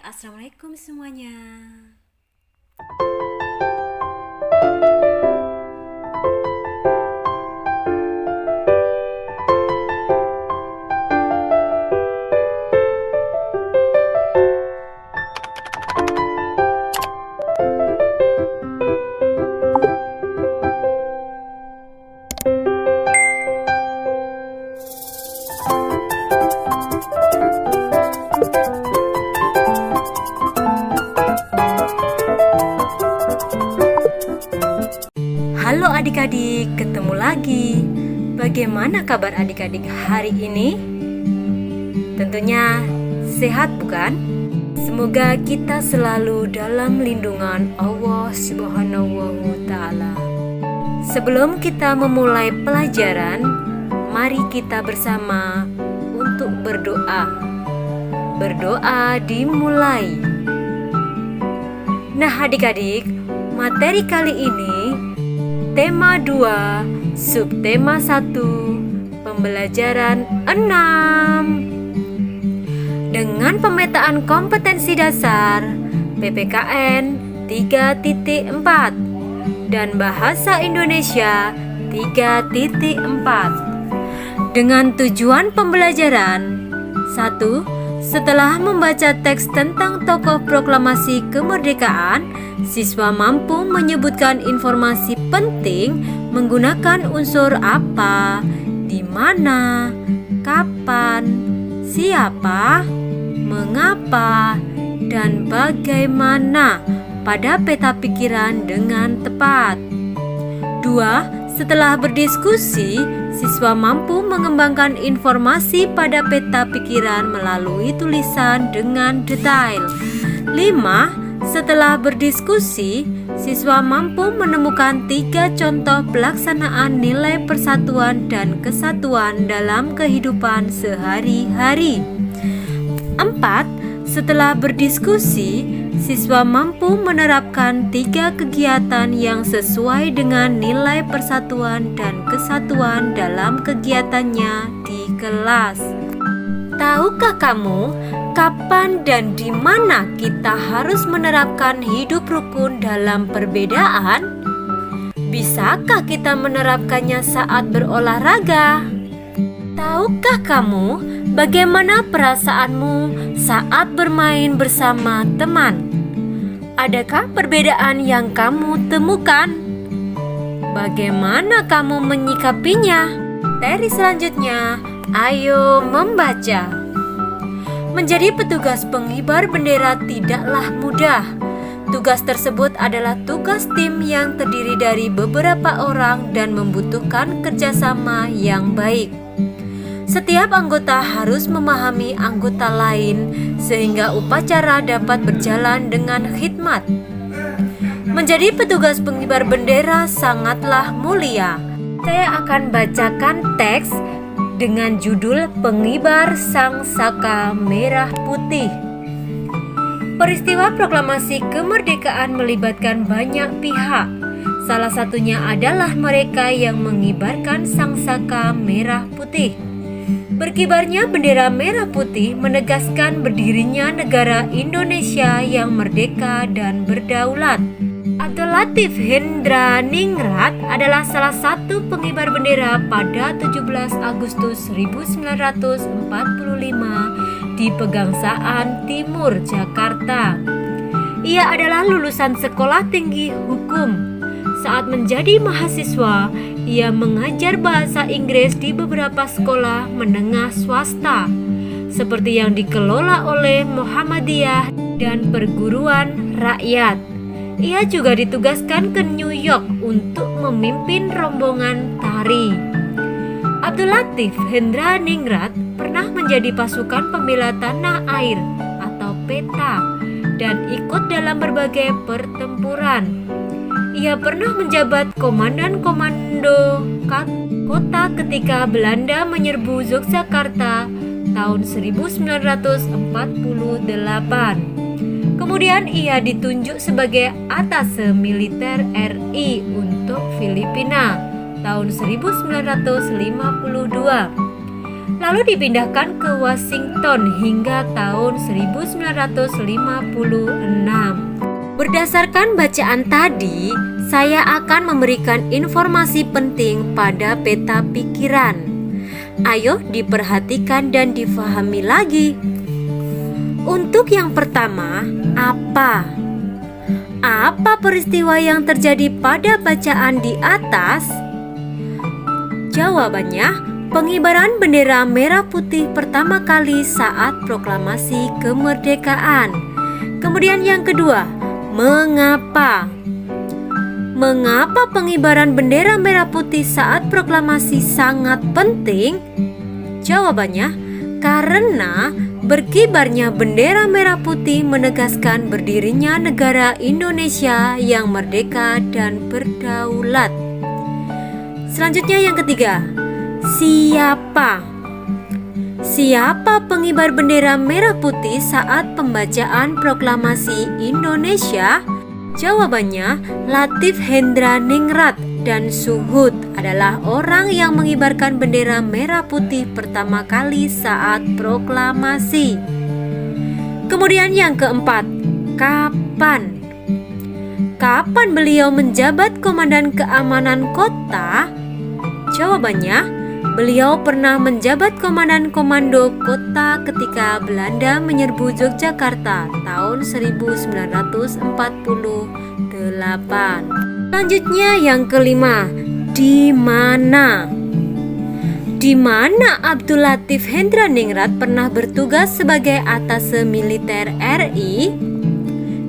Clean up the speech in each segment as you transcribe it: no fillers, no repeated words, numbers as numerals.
Assalamualaikum semuanya. Halo adik-adik, ketemu lagi. Bagaimana kabar adik-adik hari ini? Tentunya sehat bukan? Semoga kita selalu dalam lindungan Allah Subhanahu wa Ta'ala. Sebelum kita memulai pelajaran, mari kita bersama untuk berdoa. Berdoa dimulai. Nah adik-adik, materi kali ini tema 2, subtema 1, pembelajaran 6. Dengan pemetaan kompetensi dasar PPKN 3.4 dan Bahasa Indonesia 3.4. Dengan tujuan pembelajaran 1. Setelah membaca teks tentang tokoh proklamasi kemerdekaan, siswa mampu menyebutkan informasi penting menggunakan unsur apa, di mana, kapan, siapa, mengapa, dan bagaimana pada peta pikiran dengan tepat. 2. Setelah berdiskusi, siswa mampu mengembangkan informasi pada peta pikiran melalui tulisan dengan detail. 5. Setelah berdiskusi, siswa mampu menemukan 3 contoh pelaksanaan nilai persatuan dan kesatuan dalam kehidupan sehari-hari. 4. Setelah berdiskusi, siswa mampu menerapkan 3 kegiatan yang sesuai dengan nilai persatuan dan kesatuan dalam kegiatannya di kelas. Tahukah kamu kapan dan di mana kita harus menerapkan hidup rukun dalam perbedaan? Bisakah kita menerapkannya saat berolahraga? Tahukah kamu bagaimana perasaanmu saat bermain bersama teman? Adakah perbedaan yang kamu temukan? Bagaimana kamu menyikapinya? Materi selanjutnya, ayo membaca. Menjadi petugas pengibar bendera tidaklah mudah. Tugas tersebut adalah tugas tim yang terdiri dari beberapa orang dan membutuhkan kerjasama yang baik. Setiap anggota harus memahami anggota lain sehingga upacara dapat berjalan dengan khidmat. Menjadi petugas pengibar bendera sangatlah mulia. Saya akan bacakan teks dengan judul Pengibar Sang Saka Merah Putih. Peristiwa proklamasi kemerdekaan melibatkan banyak pihak. Salah satunya adalah mereka yang mengibarkan sang saka merah putih. Berkibarnya bendera merah putih menegaskan berdirinya negara Indonesia yang merdeka dan berdaulat. Abdul Latif Hendraningrat adalah salah satu pengibar bendera pada 17 Agustus 1945 di Pegangsaan Timur, Jakarta. Ia adalah lulusan Sekolah Tinggi Hukum. Saat menjadi mahasiswa, ia mengajar bahasa Inggris di beberapa sekolah menengah swasta, seperti yang dikelola oleh Muhammadiyah dan perguruan rakyat. Ia juga ditugaskan ke New York untuk memimpin rombongan tari. Abdul Latif Hendraningrat pernah menjadi pasukan pembela tanah air atau PETA dan ikut dalam berbagai pertempuran. Ia pernah menjabat komandan komando kota ketika Belanda menyerbu Yogyakarta tahun 1948. Kemudian ia ditunjuk sebagai atase militer RI untuk Filipina tahun 1952. lalu dipindahkan ke Washington hingga tahun 1956. Berdasarkan bacaan tadi, saya akan memberikan informasi penting pada peta pikiran. Ayo diperhatikan dan difahami lagi. Untuk yang pertama, apa? Apa peristiwa yang terjadi pada bacaan di atas? Jawabannya, pengibaran bendera merah putih pertama kali saat proklamasi kemerdekaan. Kemudian yang kedua, mengapa? Mengapa pengibaran bendera merah putih saat proklamasi sangat penting? Jawabannya, karena berkibarnya bendera merah putih menegaskan berdirinya negara Indonesia yang merdeka dan berdaulat. Selanjutnya yang ketiga, siapa? Siapa pengibar bendera merah putih saat pembacaan proklamasi Indonesia? Jawabannya, Latif Hendraningrat dan Suhud adalah orang yang mengibarkan bendera merah putih pertama kali saat proklamasi. Kemudian yang keempat, kapan? Kapan beliau menjabat Komandan Keamanan Kota? Jawabannya, beliau pernah menjabat Komandan Komando Kota ketika Belanda menyerbu Yogyakarta tahun 1948. Selanjutnya yang kelima, di mana? Di mana Abdul Latif Hendraningrat pernah bertugas sebagai atase militer RI?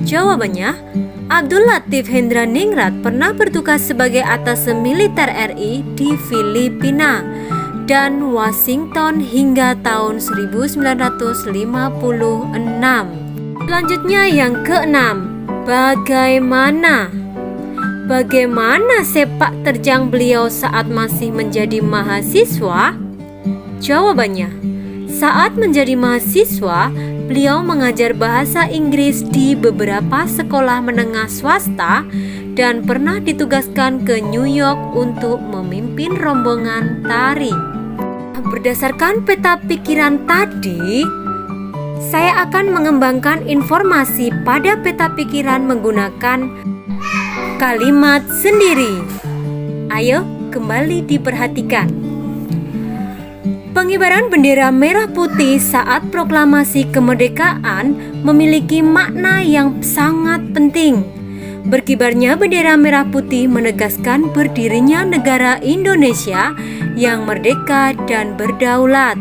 Jawabannya, Abdul Latif Hendraningrat pernah bertugas sebagai atase militer RI di Filipina dan Washington hingga tahun 1956. Selanjutnya yang keenam, bagaimana? Bagaimana sepak terjang beliau saat masih menjadi mahasiswa? Jawabannya, saat menjadi mahasiswa, beliau mengajar bahasa Inggris di beberapa sekolah menengah swasta dan pernah ditugaskan ke New York untuk memimpin rombongan tari. Berdasarkan peta pikiran tadi, saya akan mengembangkan informasi pada peta pikiran menggunakan kalimat sendiri. Ayo kembali diperhatikan. Pengibaran bendera merah putih saat proklamasi kemerdekaan memiliki makna yang sangat penting. Berkibarnya bendera merah putih menegaskan berdirinya negara Indonesia yang merdeka dan berdaulat.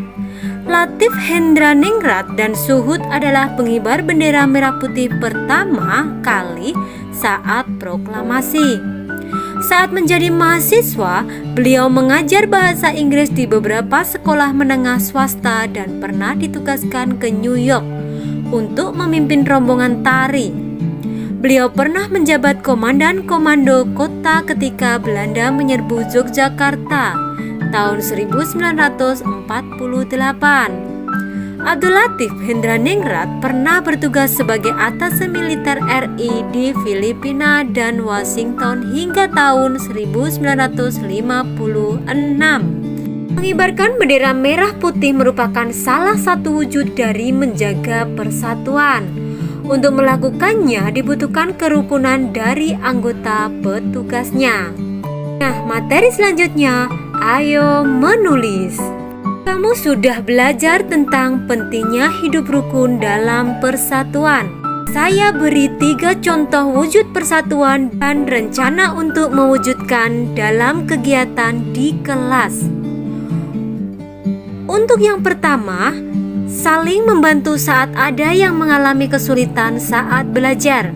Latif Hendraningrat dan Suhud adalah pengibar bendera merah putih pertama kali saat proklamasi. Saat menjadi mahasiswa, beliau mengajar bahasa Inggris di beberapa sekolah menengah swasta dan pernah ditugaskan ke New York untuk memimpin rombongan tari. Beliau pernah menjabat Komandan Komando Kota ketika Belanda menyerbu Yogyakarta tahun 1948. Abdul Latif Hendraningrat pernah bertugas sebagai atase militer RI di Filipina dan Washington hingga tahun 1956. Mengibarkan bendera merah putih merupakan salah satu wujud dari menjaga persatuan. Untuk melakukannya dibutuhkan kerukunan dari anggota petugasnya. Nah, materi selanjutnya, ayo menulis. Kamu sudah belajar tentang pentingnya hidup rukun dalam persatuan. Saya beri 3 contoh wujud persatuan dan rencana untuk mewujudkan dalam kegiatan di kelas. Untuk yang pertama, saling membantu saat ada yang mengalami kesulitan saat belajar.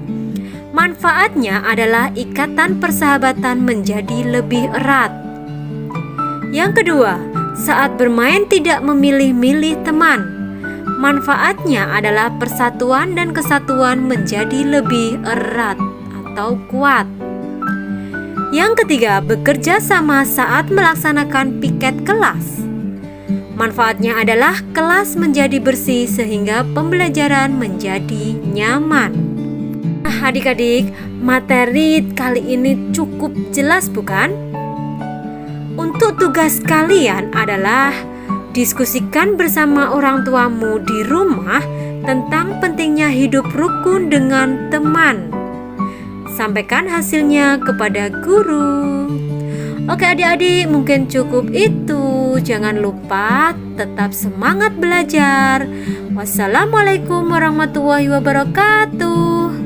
Manfaatnya adalah ikatan persahabatan menjadi lebih erat. Yang kedua, saat bermain tidak memilih-milih teman. Manfaatnya adalah persatuan dan kesatuan menjadi lebih erat atau kuat. Yang ketiga, bekerja sama saat melaksanakan piket kelas. Manfaatnya adalah kelas menjadi bersih sehingga pembelajaran menjadi nyaman. Nah, adik-adik, materi kali ini cukup jelas bukan? Untuk tugas kalian adalah Diskusikan bersama orang tuamu di rumah tentang pentingnya hidup rukun dengan teman. Sampaikan hasilnya kepada guru. Oke adik-adik, mungkin cukup itu. Jangan lupa tetap semangat belajar. Wassalamualaikum warahmatullahi wabarakatuh.